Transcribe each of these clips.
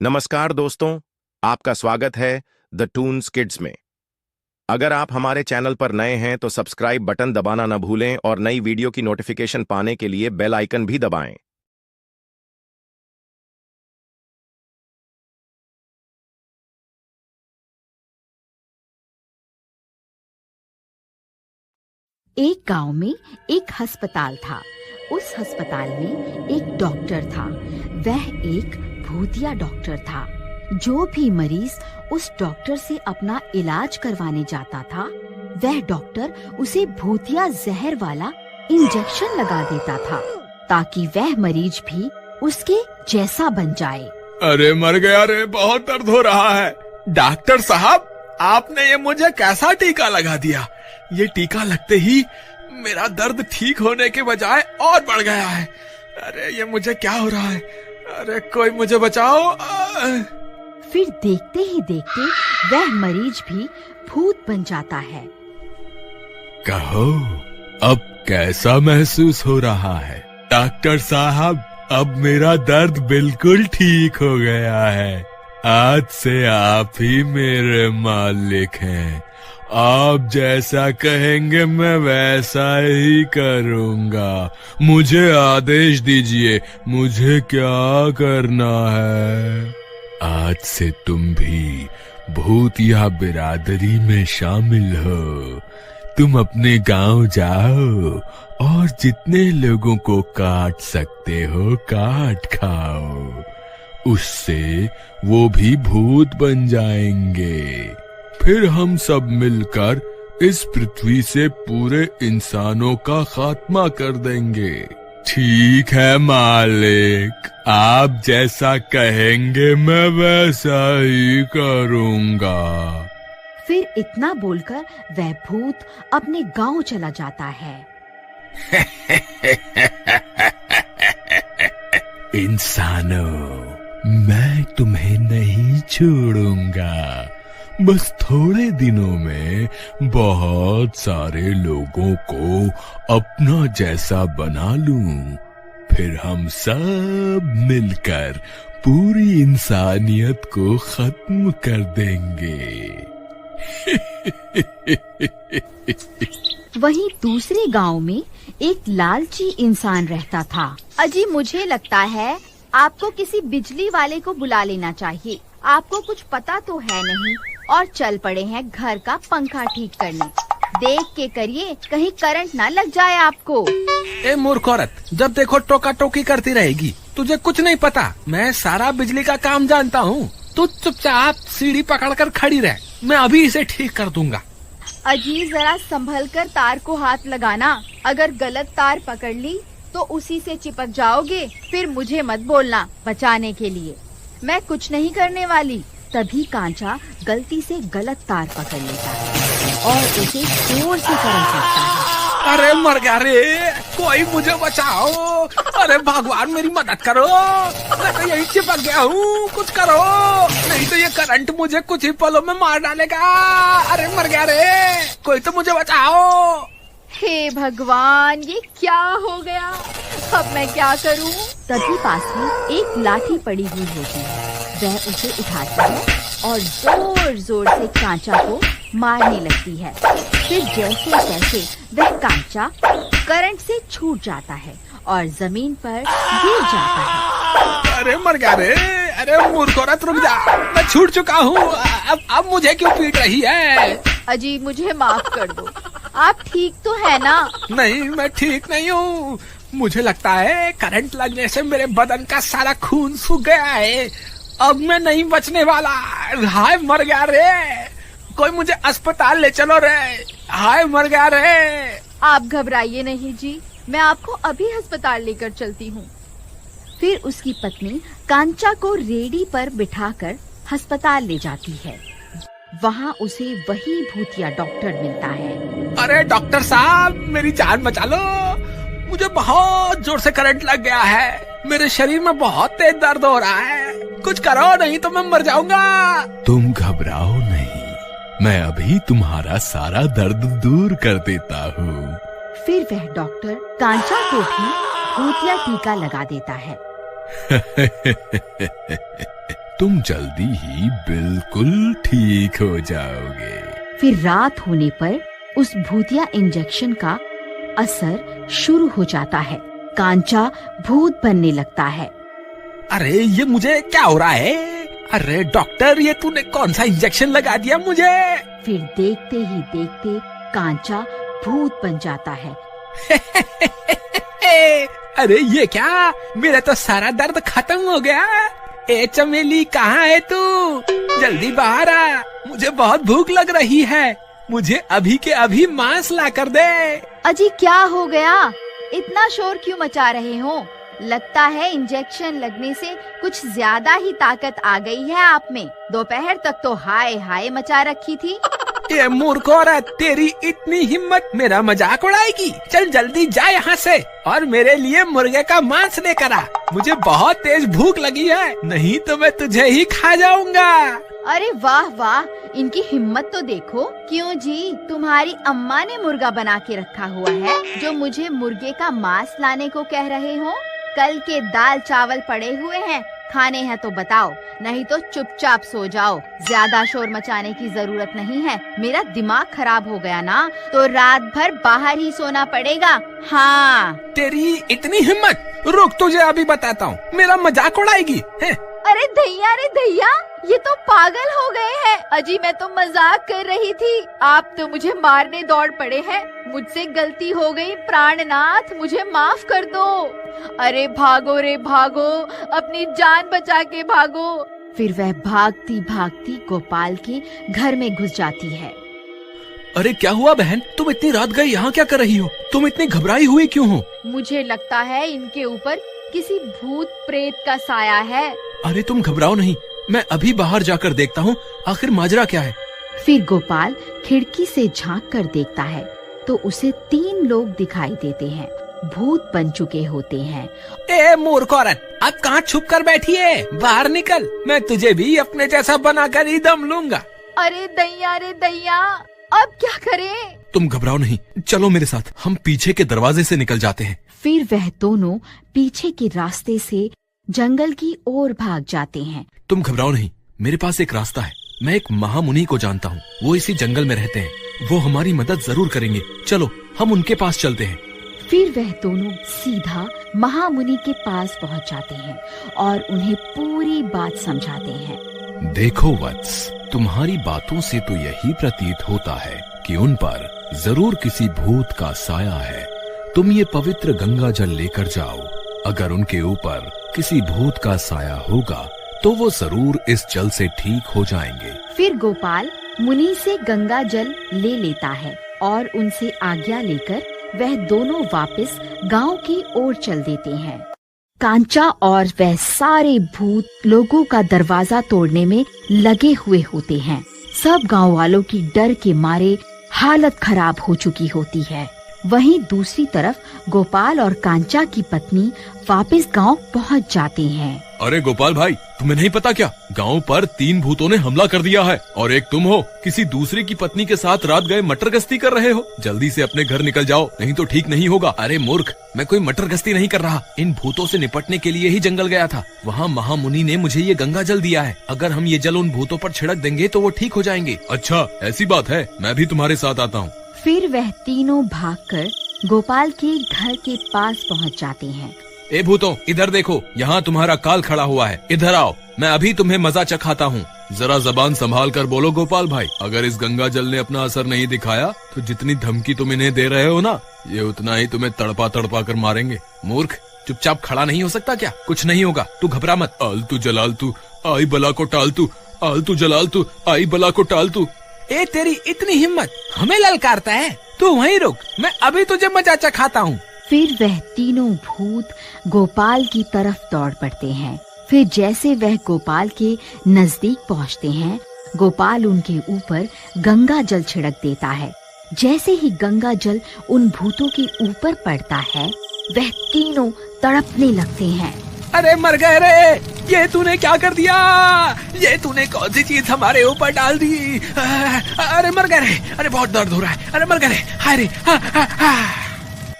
नमस्कार दोस्तों, आपका स्वागत है द टून्स किड्स में। अगर आप हमारे चैनल पर नए हैं तो सब्सक्राइब बटन दबाना न भूलें और नई वीडियो की नोटिफिकेशन पाने के लिए बेल आइकन भी दबाएं। एक गांव में एक अस्पताल था। उस अस्पताल में एक डॉक्टर था। वह एक भूतिया डॉक्टर था। जो भी मरीज उस डॉक्टर से अपना इलाज करवाने जाता था, वह डॉक्टर उसे भूतिया जहर वाला इंजेक्शन लगा देता था ताकि वह मरीज भी उसके जैसा बन जाए। अरे मर गया रे, बहुत दर्द हो रहा है। डॉक्टर साहब, आपने ये मुझे कैसा टीका लगा दिया? ये टीका लगते ही मेरा दर्द ठीक होने के बजाय और बढ़ गया है। अरे ये मुझे क्या हो रहा है? अरे कोई मुझे बचाओ। फिर देखते ही देखते वह मरीज भी भूत बन जाता है। कहो, अब कैसा महसूस हो रहा है? डॉक्टर साहब, अब मेरा दर्द बिल्कुल ठीक हो गया है। आज से आप ही मेरे मालिक हैं। आप जैसा कहेंगे मैं वैसा ही करूंगा। मुझे आदेश दीजिए, मुझे क्या करना है? आज से तुम भी भूतिया बिरादरी में शामिल हो। तुम अपने गांव जाओ और जितने लोगों को काट सकते हो काट खाओ। उससे वो भी भूत बन जाएंगे। फिर हम सब मिलकर इस पृथ्वी से पूरे इंसानों का खात्मा कर देंगे। ठीक है मालिक, आप जैसा कहेंगे मैं वैसा ही करूंगा। फिर इतना बोलकर वह भूत अपने गांव चला जाता है। इंसानों, मैं तुम्हें नहीं छोड़ूंगा। बस थोड़े दिनों में बहुत सारे लोगों को अपना जैसा बना लूं। फिर हम सब मिलकर पूरी इंसानियत को खत्म कर देंगे। वहीं दूसरे गांव में एक लालची इंसान रहता था। अजी, मुझे लगता है आपको किसी बिजली वाले को बुला लेना चाहिए। आपको कुछ पता तो है नहीं और चल पड़े हैं घर का पंखा ठीक करने। देख के करिए, कहीं करंट ना लग जाए आपको। ए मूर्ख औरत, जब देखो टोका टोकी करती रहेगी। तुझे कुछ नहीं पता, मैं सारा बिजली का काम जानता हूँ। तू चुपचाप सीढ़ी पकड़कर खड़ी रह, मैं अभी इसे ठीक कर दूंगा। अजी, जरा संभल कर तार को हाथ लगाना। अगर गलत तार पकड़ ली तो उसी से चिपक जाओगे। फिर मुझे मत बोलना बचाने के लिए, मैं कुछ नहीं करने वाली। तभी कांचा गलती से गलत तार पकड़ लेता है और उसे जोर से करंट लगता है। अरे मर गया रे, कोई मुझे बचाओ। अरे भगवान, मेरी मदद करो। मैं तो यही चिपक गया हूँ, कुछ करो, नहीं तो ये करंट मुझे कुछ ही पलों में मार डालेगा। अरे मर गया रे, कोई तो मुझे बचाओ। हे भगवान, ये क्या हो गया? अब मैं क्या करूँ? तभी पास में एक लाठी पड़ी हुई होती है। वह उसे उठाती है और जोर जोर से कांचा को मारने लगती है। फिर जैसे तैसे वह कांचा करंट से छूट जाता है और जमीन पर गिर जाता है। अरे मर गया रे। अरे मूर्ख औरत, रुक जा, मैं छूट चुका हूँ। अब मुझे क्यों पीट रही है? अजी, मुझे माफ कर दो। आप ठीक तो है ना? नहीं, मैं ठीक नहीं हूँ। मुझे लगता है करंट लगने से मेरे बदन का सारा खून सूख गया है। अब मैं नहीं बचने वाला। हाय मर गया रे, कोई मुझे अस्पताल ले चलो रे। हाय मर गया रे। आप घबराइए नहीं जी, मैं आपको अभी अस्पताल लेकर चलती हूँ। फिर उसकी पत्नी कांचा को रेडी पर बिठाकर अस्पताल ले जाती है। वहाँ उसे वही भूतिया डॉक्टर मिलता है। अरे डॉक्टर साहब, मेरी जान बचा लो। मुझे बहुत जोर से करंट लग गया है। मेरे शरीर में बहुत तेज दर्द हो रहा है। कुछ करो, नहीं तो मैं मर जाऊंगा। तुम घबराओ नहीं, मैं अभी तुम्हारा सारा दर्द दूर कर देता हूँ। फिर वह डॉक्टर कांचा को भी भूतिया टीका लगा देता है। तुम जल्दी ही बिल्कुल ठीक हो जाओगे। फिर रात होने पर उस भूतिया इंजेक्शन का असर शुरू हो जाता है। कांचा भूत बनने लगता है। अरे ये मुझे क्या हो रहा है? अरे डॉक्टर, ये तूने कौन सा इंजेक्शन लगा दिया मुझे? फिर देखते ही देखते कांचा भूत बन जाता है। अरे ये क्या? मेरा तो सारा दर्द खत्म हो गया। ए चमेली, कहाँ है तू? जल्दी बाहर आ, मुझे बहुत भूख लग रही है। मुझे अभी के अभी मांस ला कर दे। अजी क्या हो गया? इतना शोर क्यों मचा रहे हो? लगता है इंजेक्शन लगने से कुछ ज्यादा ही ताकत आ गई है आप में। दोपहर तक तो हाय हाय मचा रखी थी। ये मूर्ख औरत, तेरी इतनी हिम्मत मेरा मजाक उड़ाएगी? चल जल्दी जा यहाँ से और मेरे लिए मुर्गे का मांस लेकर आ। मुझे बहुत तेज भूख लगी है, नहीं तो मैं तुझे ही खा जाऊंगा। अरे वाह वाह, इनकी हिम्मत तो देखो। क्यों जी, तुम्हारी अम्मा ने मुर्गा बना के रखा हुआ है जो मुझे मुर्गे का मांस लाने को कह रहे हो? कल के दाल चावल पड़े हुए हैं, खाने हैं तो बताओ, नहीं तो चुपचाप सो जाओ। ज्यादा शोर मचाने की जरूरत नहीं है। मेरा दिमाग खराब हो गया ना तो रात भर बाहर ही सोना पड़ेगा। हाँ। तेरी इतनी हिम्मत? रुक, तुझे अभी बताता हूँ। मेरा मजाक उड़ाएगी है? अरे दैया, ये तो पागल हो गए हैं। अजी मैं तो मजाक कर रही थी, आप तो मुझे मारने दौड़ पड़े हैं। मुझसे गलती हो गई प्राणनाथ, मुझे माफ कर दो। अरे भागो रे भागो, अपनी जान बचा के भागो। फिर वह भागती भागती गोपाल के घर में घुस जाती है। अरे क्या हुआ बहन, तुम इतनी रात गए यहाँ क्या कर रही हो? तुम इतनी घबराई हुई क्यों हो? मुझे लगता है इनके ऊपर किसी भूत प्रेत का साया है। अरे तुम घबराओ नहीं, मैं अभी बाहर जाकर देखता हूँ आखिर माजरा क्या है। फिर गोपाल खिड़की से झांक कर देखता है तो उसे 3 लोग दिखाई देते हैं। भूत बन चुके होते हैं। ए मूर्ख औरत, अब कहाँ छुप कर बैठी है? बाहर निकल, मैं तुझे भी अपने जैसा बनाकर ही दम लूंगा। अरे दैया, अब क्या करें? तुम घबराओ नहीं, चलो मेरे साथ, हम पीछे के दरवाजे से निकल जाते हैं। फिर वह दोनों पीछे के रास्ते से जंगल की ओर भाग जाते हैं। तुम घबराओ नहीं, मेरे पास एक रास्ता है। मैं एक महामुनि को जानता हूँ, वो इसी जंगल में रहते हैं। वो हमारी मदद जरूर करेंगे। चलो हम उनके पास चलते हैं। फिर वह दोनों सीधा महामुनि के पास पहुंच जाते हैं और उन्हें पूरी बात समझाते हैं। देखो वत्स, तुम्हारी बातों से तो यही प्रतीत होता है कि उन पर जरूर किसी भूत का साया है। तुम ये पवित्र गंगा जल लेकर जाओ। अगर उनके ऊपर किसी भूत का साया होगा तो वो जरूर इस जल से ठीक हो जाएंगे। फिर गोपाल मुनि से गंगा जल ले लेता है और उनसे आज्ञा लेकर वह दोनों वापस गांव की ओर चल देते हैं। कांचा और वह सारे भूत लोगों का दरवाजा तोड़ने में लगे हुए होते हैं। सब गांव वालों की डर के मारे हालत खराब हो चुकी होती है। वहीं दूसरी तरफ गोपाल और कांचा की पत्नी वापस गांव पहुंच जाते हैं। अरे गोपाल भाई, तुम्हें नहीं पता क्या? गांव पर 3 भूतों ने हमला कर दिया है और एक तुम हो, किसी दूसरे की पत्नी के साथ रात गए मटर गश्ती कर रहे हो। जल्दी से अपने घर निकल जाओ, नहीं तो ठीक नहीं होगा। अरे मूर्ख, मैं कोई मटर गश्ती नहीं कर रहा, इन भूतों से निपटने के लिए ही जंगल गया था। वहाँ महामुनि ने मुझे ये गंगा जल दिया है। अगर हम ये जल उन भूतों पर छिड़क देंगे तो वो ठीक हो जाएंगे। अच्छा ऐसी बात है, मैं भी तुम्हारे साथ आता हूँ। फिर वह तीनों भागकर गोपाल के घर के पास पहुंच जाते हैं। ए भूतों, इधर देखो, यहाँ तुम्हारा काल खड़ा हुआ है। इधर आओ, मैं अभी तुम्हें मजा चखाता हूँ। जरा जबान संभाल कर बोलो गोपाल भाई। अगर इस गंगा जल ने अपना असर नहीं दिखाया तो जितनी धमकी तुम इन्हें दे रहे हो ना, ये उतना ही तुम्हें तड़पा तड़पा कर मारेंगे। मूर्ख, चुपचाप खड़ा नहीं हो सकता क्या? कुछ नहीं होगा, तू घबरा मत। आलतू जलालतू आई बला को टालतू, आलतू जलालतू आई बला को टालतू। ए तेरी इतनी हिम्मत, हमें ललकारता है? तू वहीं रुक, मैं अभी तुझे मजा चखाता हूँ। फिर वह तीनों भूत गोपाल की तरफ दौड़ पड़ते हैं। फिर जैसे वह गोपाल के नजदीक पहुँचते हैं, गोपाल उनके ऊपर गंगा जल छिड़क देता है। जैसे ही गंगा जल उन भूतों के ऊपर पड़ता है, वह तीनों तड़पने लगते हैं। अरे मर गए रे, ये तूने क्या कर दिया? ये तूने कौन सी चीज हमारे ऊपर डाल दी? अरे मर गए रे, अरे बहुत दर्द हो रहा है, अरे मर गए रे, हाय रे।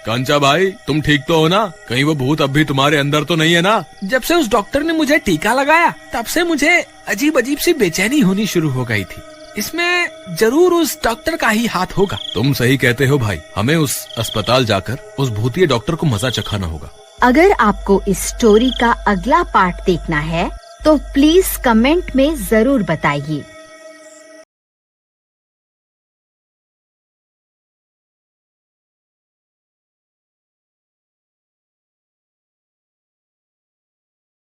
कांचा भाई, तुम ठीक तो हो ना? कहीं वो भूत अब भी तुम्हारे अंदर तो नहीं है ना? जब से उस डॉक्टर ने मुझे टीका लगाया तब से मुझे अजीब अजीब सी बेचैनी होनी शुरू हो गई थी। इसमें जरूर उस डॉक्टर का ही हाथ होगा। तुम सही कहते हो भाई, हमें उस अस्पताल जाकर उस भूतिया डॉक्टर को मजा चखाना होगा। अगर आपको इस स्टोरी का अगला पार्ट देखना है तो प्लीज कमेंट में जरूर बताइए।